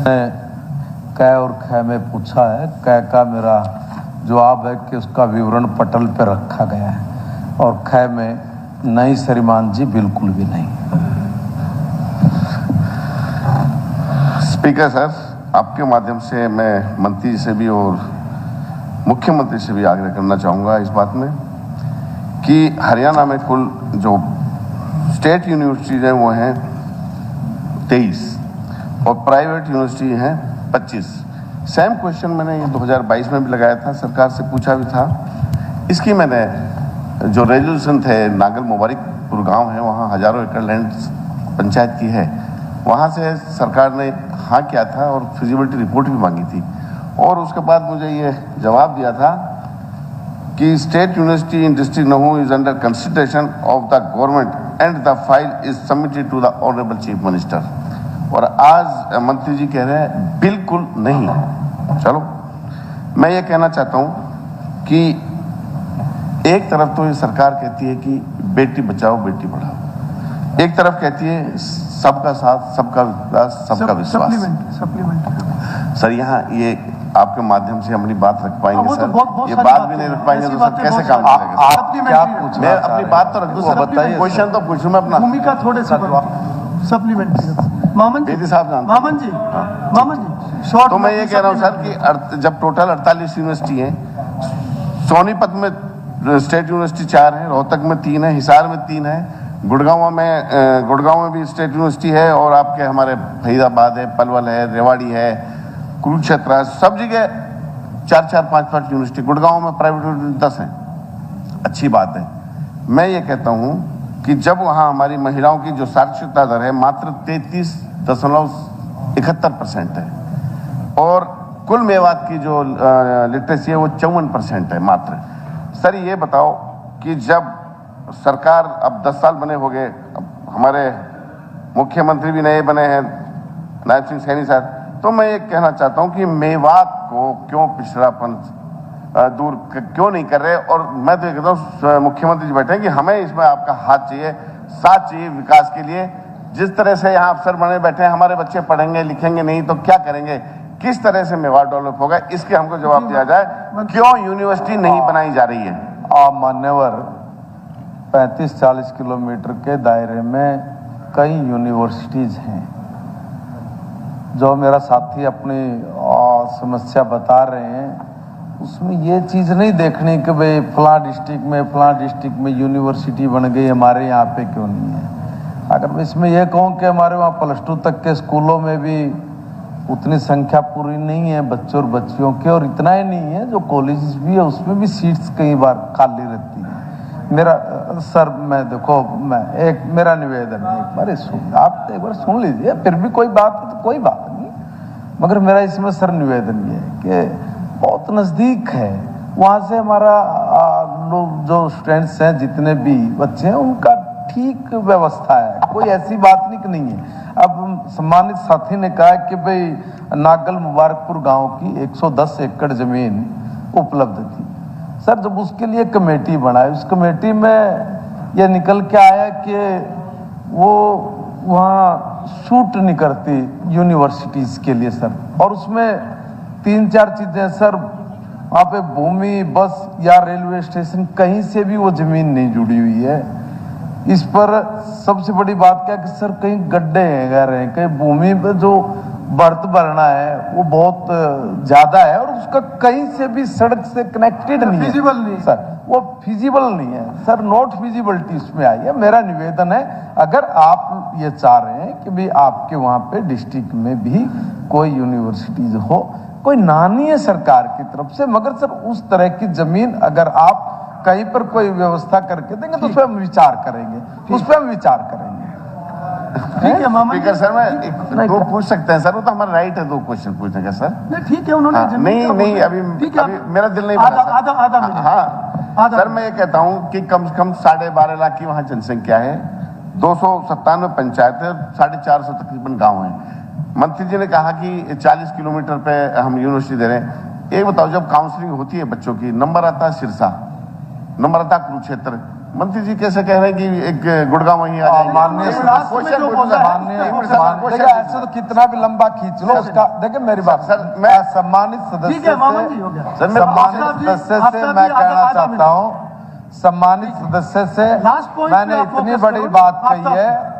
कै और खै में पूछा है। कै का मेरा जवाब है कि उसका विवरण पटल पर रखा गया है और खै में नहीं श्रीमान जी, बिल्कुल भी नहीं। स्पीकर सर, आपके माध्यम से मैं मंत्री जी से भी और मुख्यमंत्री से भी आग्रह करना चाहूँगा इस बात में कि हरियाणा में कुल जो स्टेट यूनिवर्सिटीज़ हैं वो हैं 23 और प्राइवेट यूनिवर्सिटी हैं 25। सेम क्वेश्चन मैंने ये 2022 में भी लगाया था, सरकार से पूछा भी था। इसकी मैंने जो रेजोल्यूशन थे, नागल मुबारकपुर गांव है, वहाँ हजारों एकड़ लैंड पंचायत की है, वहाँ से सरकार ने हाँ किया था और फिजिबिलिटी रिपोर्ट भी मांगी थी और उसके बाद मुझे ये जवाब दिया था कि state university in district Nuh is under consideration of the government and the file is submitted to the honourable chief minister. और आज मंत्री जी कह रहे हैं बिल्कुल नहीं। चलो, मैं ये कहना चाहता हूँ कि एक तरफ तो ये सरकार कहती है कि बेटी बचाओ बेटी पढ़ाओ, एक तरफ कहती है सबका साथ सबका विकास सबका विश्वास। सप्लीमेंट सर, यहाँ ये आपके माध्यम से अपनी बात रख पाएंगे सर? ये बात भी नहीं रख पाएंगे तो सर कैसे काम करेंगे? आप क्या पूछ मैं अपनी बात तो रख दूं सर, बताइए। क्वेश्चन तो पूछूं मैं अपना। भूमिका थोड़े से सप्लीमेंट मामन बेदी साहब जानते मामन जी शॉर्ट। तो मैं ये कह रहा हूँ सर कि जब टोटल 48 यूनिवर्सिटी है, सोनीपत में स्टेट यूनिवर्सिटी 4 है, रोहतक में 3 है, हिसार में 3 है, गुड़गांव में भी स्टेट यूनिवर्सिटी है और आपके हमारे फरीदाबाद है, पलवल है, रेवाड़ी है, कुरुक्षेत्र है, सब जगह 4-4, 5-5 यूनिवर्सिटी। गुड़गांव में प्राइवेट 10 है। अच्छी बात है। मैं ये कहता हूँ कि जब वहाँ हमारी महिलाओं की जो साक्षरता दर है मात्र 33.71% है और कुल मेवात की जो लिटरेसी है वो 54% है मात्र। सर ये बताओ कि जब सरकार अब 10 साल बने हो गए, हमारे मुख्यमंत्री भी नए बने हैं नायब सिंह सैनी सर, तो मैं ये कहना चाहता हूँ कि मेवात को क्यों पिछड़ापन दूर क्यों नहीं कर रहे? और मैं तो ये कहता हूँ मुख्यमंत्री जी बैठे हैं कि हमें इसमें आपका हाथ चाहिए, साथ चाहिए विकास के लिए। जिस तरह से यहाँ अफसर बने बैठे हैं, हमारे बच्चे पढ़ेंगे लिखेंगे नहीं तो क्या करेंगे? किस तरह से मेवात डेवलप होगा, इसके हमको जवाब दिया जाए। क्यों यूनिवर्सिटी नहीं बनाई जा रही है? आप मान्यवर 35-40 किलोमीटर के दायरे में कई यूनिवर्सिटीज हैं। जो मेरा साथी अपनी समस्या बता रहे हैं उसमें ये चीज़ नहीं देखनी कि भाई फलां डिस्ट्रिक्ट में यूनिवर्सिटी बन गई, हमारे यहाँ पे क्यों नहीं है। अगर मैं इसमें यह कहूँ कि हमारे वहाँ +2 तक के स्कूलों में भी उतनी संख्या पूरी नहीं है बच्चों और बच्चियों की, और इतना ही नहीं है, जो कॉलेजेस भी है उसमें भी सीट्स कई बार खाली रहती है। मेरा सर, मैं देखो, मैं एक मेरा निवेदन है, एक बार आप एक बार सुन लीजिए, फिर भी कोई बात है तो कोई बात नहीं, मगर मेरा इसमें सर निवेदन ये है कि बहुत नज़दीक है, वहाँ से हमारा लोग जो स्टूडेंट्स हैं, जितने भी बच्चे हैं, उनका ठीक व्यवस्था है, कोई ऐसी बात नहीं है। अब सम्मानित साथी ने कहा कि भाई नागल मुबारकपुर गांव की 110 एकड़ जमीन उपलब्ध थी। सर, जब उसके लिए कमेटी बनाई, उस कमेटी में यह निकल के आया कि वो वहाँ शूट नहीं करती यूनिवर्सिटीज़ के लिए सर, और उसमें 3-4 चीज़ें सर, वहाँ पे भूमि, बस या रेलवे स्टेशन कहीं से भी वो ज़मीन नहीं जुड़ी हुई है। इस पर सबसे बड़ी बात क्या कि सर कहीं गड्ढे हैं, कहीं भूमि पे जो बर्थ भरना है वो बहुत ज़्यादा है और उसका कहीं से भी सड़क से कनेक्टेड नहीं है, फिजिबल नहीं सर, वो फिजिबल नहीं है सर, नॉट फिजिबिलिटी उसमें आई है। मेरा निवेदन है, अगर आप ये चाह रहे हैं कि भाई आपके वहाँ पे डिस्ट्रिक्ट में भी कोई यूनिवर्सिटीज़ हो, कोई नानी है सरकार की तरफ से, मगर सर उस तरह की जमीन अगर आप कहीं पर कोई व्यवस्था करके देंगे तो उस पर हम विचार करेंगे, ठीक है मामा स्पीकर सर, मैं दो पूछ सकते हैं सर, वो तो हमारा राइट है 2 क्वेश्चन पूछने का सर। नहीं ठीक है, उन्होंने नहीं अभी मेरा दिल नहीं बना आधा सर, मैं ये कहता हूँ कि कम से कम 12.5 लाख की वहाँ जनसंख्या है, 297 पंचायत है, 450 तकरीबन गाँव है। मंत्री जी ने कहा कि 40 किलोमीटर पे हम यूनिवर्सिटी दे रहे हैं। एक बताओ, जब काउंसलिंग होती है बच्चों की, नंबर आता है सिरसा, नंबर आता है कुरुक्षेत्र, मंत्री जी कैसे कह रहे हैं कि एक गुड़गांव वहीं आ जाएंगे? माननीय एक मिनट, लास्ट में क्वेश्चन जो पूछा बोला, है। माननीय एक मिनट, सर, क्वेश्चन देखिए ऐसे तो कितना भी लंबा खींच लो उसका, देखिए मेरी बात सर, मैं सम्मानित ठीक सदस्य है मामन जी, हो गया। सर, मैं सम्मानित आफ्ताब जी, सदस्य से आफ्ताब मैं जी, कहना आधा चाहता मिनट। हूं, सम्मानित सदस्य से Last point मैंने पे आप इतनी focus बड़ी करो। बात कही आफ्ताब है,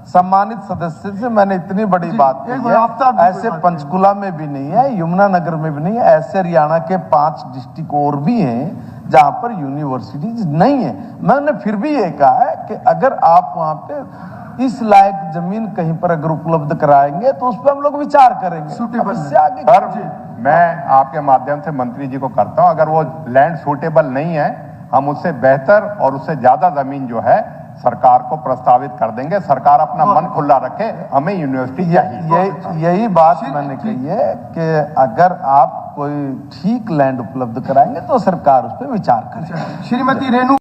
सम्मानित सदस्य से मैंने इतनी बड़ी जी, बात एक कही बार आफ्ताब जी है, कोई ऐसे बात पंचकुला में भी नहीं है, यमुनानगर में भी नहीं है, ऐसे हरियाणा के 5 डिस्ट्रिक्ट और भी हैं जहां पर यूनिवर्सिटीज नहीं है। मैंने फिर भी ये कहा है कि अगर आप वहां पे इस लायक जमीन कहीं पर अगर उपलब्ध कराएंगे तो उस पर हम लोग विचार करेंगे। Suitable अब इससे आगे सर मैं आपके माध्यम से मंत्री जी को करता हूं, अगर वो लैंड सूटेबल नहीं है हम उससे बेहतर और उससे ज्यादा जमीन जो है सरकार को प्रस्तावित कर देंगे। सरकार अपना मन खुला रखे, हमें यूनिवर्सिटी चाहिए। यही बात मैंने कही है कि अगर आप कोई ठीक लैंड उपलब्ध कराएंगे तो सरकार उस पर विचार करेगी। श्रीमती रेणु